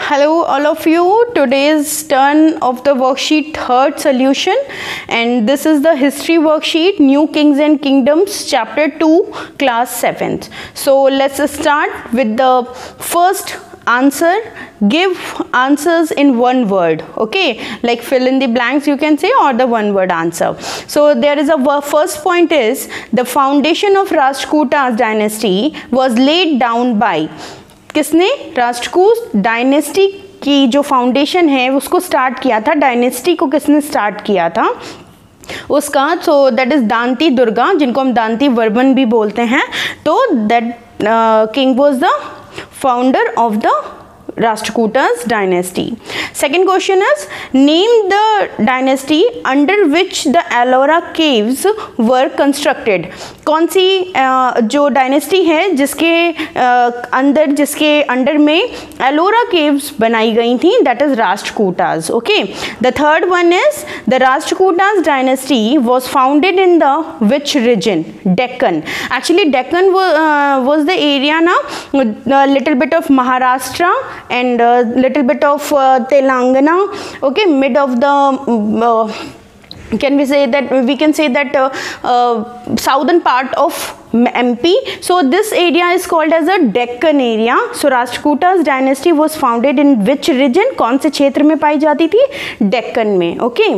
Hello all of you. Today's turn of the worksheet third solution, and this is the history worksheet, New Kings and Kingdoms, chapter 2, class 7th. So let's start with the first answer. Give answers in one word, okay, like fill in the blanks you can say, or the one word answer. So there is a first point is the foundation of Rashtrakuta dynasty was laid down by. किसने? Rashtrakuta dynasty की जो foundation है उसको start किया था, dynasty को किसने start किया था उसका, so that is Danti Durga, जिनको हम दांती वर्मन भी बोलते हैं. तो that king was the founder of the Rashtrakutas dynasty. Second question is name the dynasty under which the Ellora caves were constructed. कौन सी जो डायनेस्टी है जिसके अंडर में एलोरा केव्स बनाई गई थी, that is Rashtrakutas. Okay, the third one is the Rashtrakutas dynasty was founded in the which region? Deccan. Actually Deccan was the area ना, little bit of Maharashtra and little bit of Telangana, okay, mid of the can say that southern part of MP. So this area is called as a Deccan area. So Rashtrakutas dynasty was founded in which region? कौन से क्षेत्र में पाई जाती थी? डेक्कन में. Okay,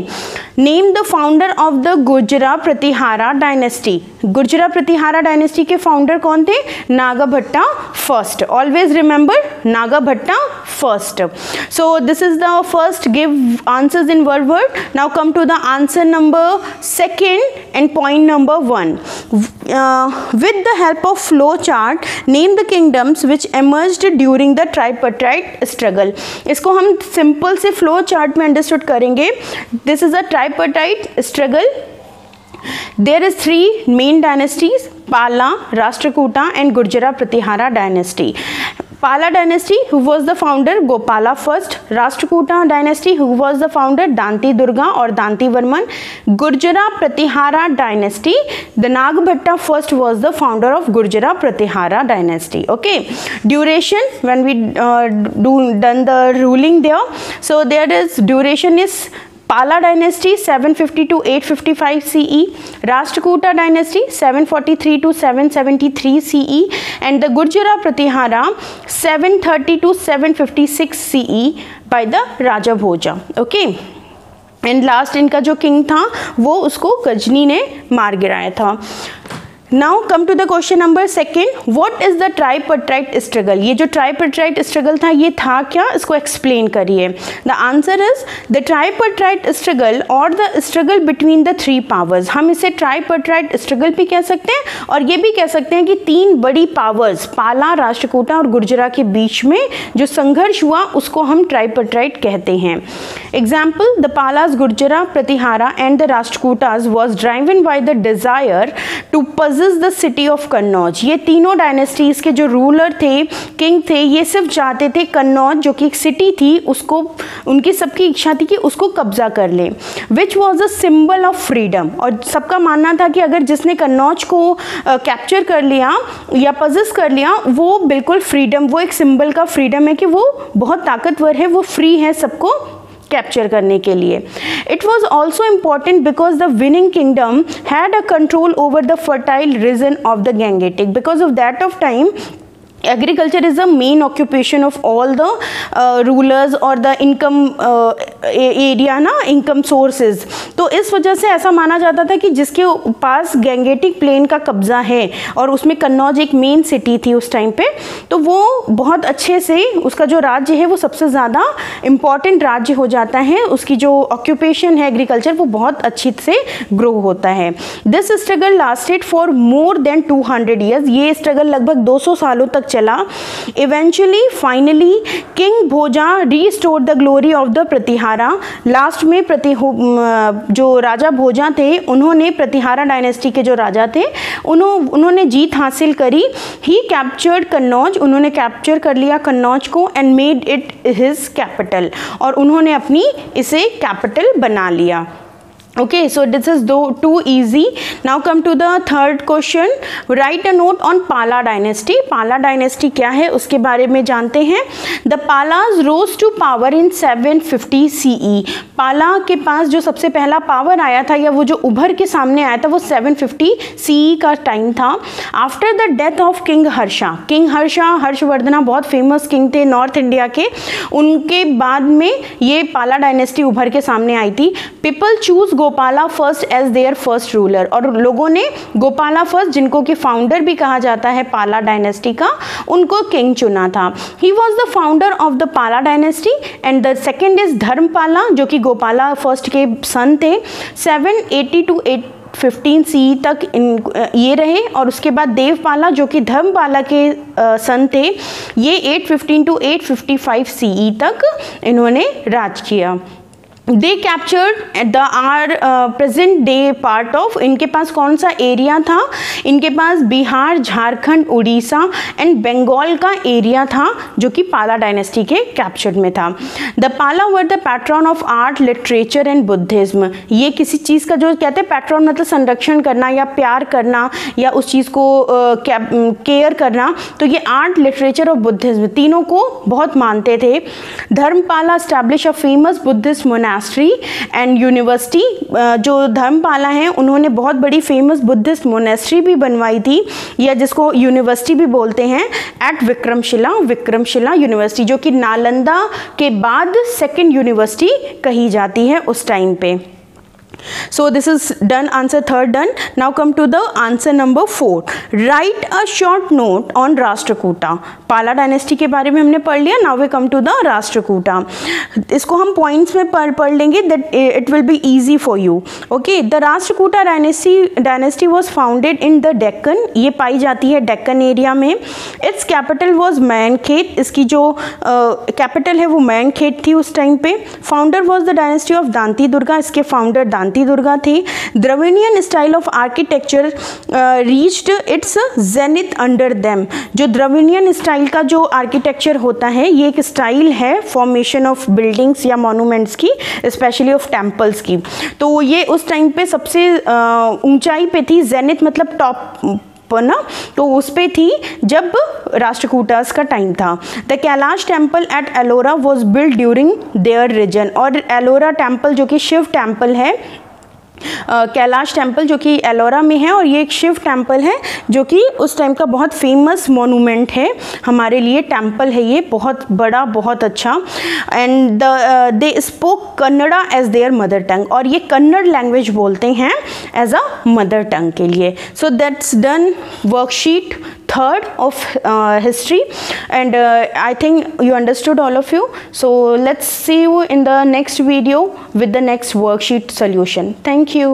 name the founder of the Gurjara Pratihara dynasty. Gurjara Pratihara dynasty के founder कौन थे? Nagabhatta first. Always remember Nagabhatta first. So this is the first give answers in one word. Now come to the answer number second and point number 1. With the help of flow chart name the kingdoms which emerged during the tripartite struggle. इसको हम simple से flow chart में understood करेंगे. This is a tripartite struggle. There is 3 main dynasties: Pala, Rashtrakuta and Gurjara Pratihara dynasty. Pala dynasty, who was the founder? Gopala first. Rashtrakuta dynasty, who was the founder? Danti Durga or Danti Varman. Gurjara Pratihara dynasty, the Nagbhatta first was the founder of Gurjara Pratihara dynasty. Okay, duration when we done the ruling there. So there is duration is Pala dynasty 750 to 855 CE, Rashtrakuta dynasty 743 to 773 CE, and the Gurjara Pratihara 730 to 756 CE by the Raja Bhoja. Okay, and last इनका जो king था वो उसको गजनी ने मार गिराया था. Now come to the question number second. What is the tripartite struggle? ये जो ट्राइपार्टाइट स्ट्रगल था ये था क्या? इसको एक्सप्लेन करिए. The answer is the tripartite struggle और the struggle between the 3 powers. हम इसे ट्राइपार्टाइट स्ट्रगल भी कह सकते हैं और ये भी कह सकते हैं कि 3 बड़ी पावर्स पाला, राष्ट्रकूटा और गुर्जरा के बीच में जो संघर्ष हुआ उसको हम ट्राइपार्टाइट कहते हैं. Example, the Palas, Gurjara, Pratihara and the Rashtrakutas was driven by the desire to the city of Kannauj. ये तीनों डायनेस्टीज के जो रूलर थे, किंग थे, ये सिर्फ चाहते थे कन्नौज जो कि एक सिटी थी उसको, उनकी सबकी इच्छा थी कि उसको कब्जा कर ले. Which was a symbol of freedom. और सबका मानना था कि अगर जिसने कन्नौज को कैप्चर कर लिया या पजेस कर लिया वो बिल्कुल फ्रीडम, वो एक सिंबल का फ्रीडम है कि वो बहुत ताकतवर है, वो फ्री है सबको कैप्चर करने के लिए. It was also important because the winning kingdom had a control over the fertile reason of the Gangetic. Because of that of time agriculture is the main occupation of all the rulers or the income area ना, income sources. तो इस वजह से ऐसा माना जाता था कि जिसके पास गैंगेटिक प्लेन का कब्जा है और उसमें कन्नौज एक मेन सिटी थी उस टाइम पे, तो वो बहुत अच्छे से उसका जो राज्य है वो सबसे ज़्यादा इम्पॉर्टेंट राज्य हो जाता है. उसकी जो ऑक्यूपेशन है एग्रीकल्चर वो बहुत अच्छी से ग्रो होता है. This struggle lasted for more than 200 years. ये स्ट्रगल लगभग 200 सालों तक चला. Eventually finally king Bhoja restored the glory of the Pratihara. Last में जो राजा भोजा थे उन्होंने प्रतिहारा डायनेस्टी के जो राजा थे उन्होंने जीत हासिल करी. ही कैप्चर्ड कन्नौज. उन्होंने कैप्चर कर लिया कन्नौज को and made it his capital. और उन्होंने अपनी इसे कैपिटल बना लिया. Okay, so this is too easy. Now come to the third question. Write a note on Pala dynasty. Pala dynasty क्या है उसके बारे में जानते हैं. The Palas rose to power in 750 CE. पाला के पास जो सबसे पहला पावर आया था या वो जो उभर के सामने आया था वो 750 CE का टाइम था. After the death of King Harsha, King Harsha Harshavardhana बहुत फेमस किंग थे नॉर्थ इंडिया के, उनके बाद में ये पाला डायनेस्टी उभर के सामने आई थी. People choose Gopala first as their first ruler, और लोगों ने गोपाला फर्स्ट, जिनको कि फाउंडर भी कहा जाता है पाला डायनेस्टी का, उनको किंग चुना था. He was the founder of the Pala dynasty. And the second is Dharmapala, जो कि गोपाला फर्स्ट के सन थे. 780 to 815 CE तक ये रहे. और उसके बाद देवपाला जो कि धर्मपाला के सन थे, ये 815 to 855 CE तक इन्होंने राज किया. दे captured the present day part of, इनके पास कौन सा एरिया था, इनके पास बिहार, झारखंड, उड़ीसा एंड बंगाल का एरिया था जो कि पाला डायनेस्टी के कैप्चर में था. द पाला were the pattern of art, literature and Buddhism. ये किसी चीज़ का जो कहते हैं पैट्रन मतलब संरक्षण करना या प्यार करना या उस चीज़ को केयर करना, तो ये आर्ट, लिटरेचर और बुद्धिज्म तीनों को बहुत मानते थे. Dharmapala establish a famous Buddhist monastery and university. जो धर्मपाला हैं उन्होंने बहुत बड़ी फेमस बुद्धिस्ट मोनेस्ट्री भी बनवाई थी, या जिसको यूनिवर्सिटी भी बोलते हैं, एट विक्रमशिला यूनिवर्सिटी, जो कि नालंदा के बाद सेकंड यूनिवर्सिटी कही जाती है उस टाइम पे. So this is done, answer third done. Now come to the answer number 4. Write a short note on Rashtrakuta. पाला डायनेस्टी के बारे में हमने पढ़ लिया. Now we come to the Rashtrakuta. इसको हम पॉइंट्स में पढ़ लेंगे, that it will be easy for you. Okay, the Rashtrakuta dynasty was founded in the Deccan. ये पाई जाती है डेक्कन एरिया में. Its capital was मैनखेत. इसकी जो कैपिटल है वो मैनखेत थी उस टाइम पे. Founder was the dynasty of Danti Durga. इसके फाउंडर दांती दुर्गा थी. Dravidian style of architecture reached it's zenith under them. जो द्रविडियन स्टाइल का जो आर्किटेक्चर होता है, ये एक स्टाइल है फॉर्मेशन ऑफ बिल्डिंग्स या मॉन्यूमेंट्स की, स्पेशली ऑफ टेम्पल्स की. तो ये उस टाइम पे सबसे ऊंचाई पे थी. जेनिथ मतलब टॉप ना, तो उस पे थी जब राष्ट्रकूटास का टाइम था. The Kailash temple at Ellora was build during their region. और एलोरा टेम्पल जो कि शिव टेम्पल है, कैलाश टेम्पल जो कि एलोरा में है, और ये एक शिव टेम्पल है जो कि उस टाइम का बहुत फेमस मोनूमेंट है हमारे लिए. टेम्पल है ये बहुत बड़ा, बहुत अच्छा. And they spoke Kannada as their mother tongue, और ये कन्नड़ लैंग्वेज बोलते हैं एज अ मदर टंग के लिए. So that's done worksheet third of history, and I think you understood all of you. So let's see you in the next video with the next worksheet solution. Thank you.